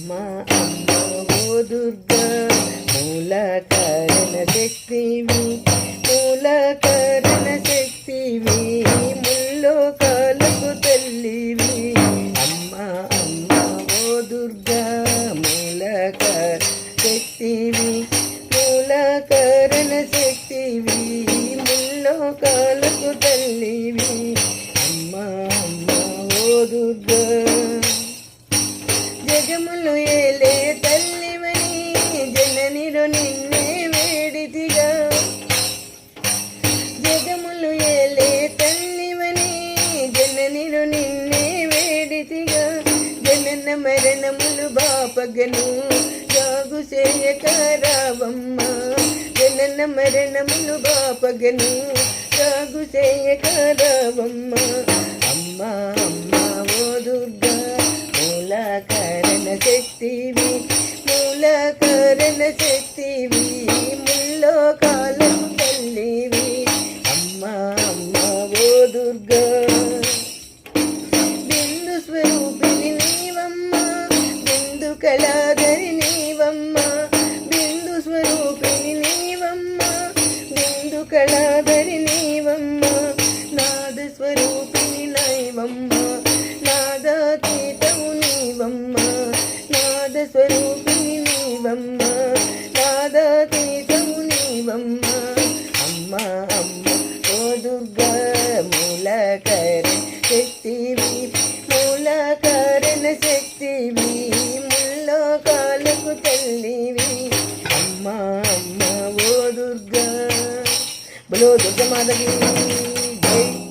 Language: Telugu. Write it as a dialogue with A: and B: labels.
A: అమ్మ అమ్మ ఓ దుర్గా మూలకారణ శక్తివి మూలకారణ శక్తివి ముల్లోకాలకు తల్లివి అమ్మ అమ్మ ఓ దుర్గా మూలకారణ శక్తివి మూలకారణ శక్తివి ముల్లోకాలకు తల్లివి అమ్మ అమ్మ ఓ దుర్గా జగములు ఏలే తల్లివని జననిరు నిన్నే వేడితిగా జగములు ఏలే తల్లివని జననిరు నిన్నే వేడితిగా జనన మరణములు బాపగను జాగు చేయకరావమ్మ జనన మరణములు బాపగను జాగు చేయకరావమ్మ అమ్మ అమ్మ ఓ దుర్గా మూలకారణ శక్తివి మూలకారణ శక్తివి ముల్లోకాలకు తల్లివి అమ్మ అమ్మ ఓ దుర్గా బిందు స్వరూపిణి నీవమ్మ బిందు కళాధరి నీవమ్మ బిందు స్వరూపిణి నీవమ్మ బిందు కళాధరి నీవమ్మ నాద స్వరూపిణి నైవమ్మ నాదాతీతవు నీవమ్మ నాద స్వరూపిణి నీవమ్మ నాదాతీతవు నీవమ్మ అమ్మ అమ్మ ఓ దుర్గా మూలకారణ శక్తివి మూలకారణ శక్తివి ముల్లోకాలకు తల్లివి అమ్మ అమ్మ ఓ దుర్గా బలో దుర్గా మాధవి.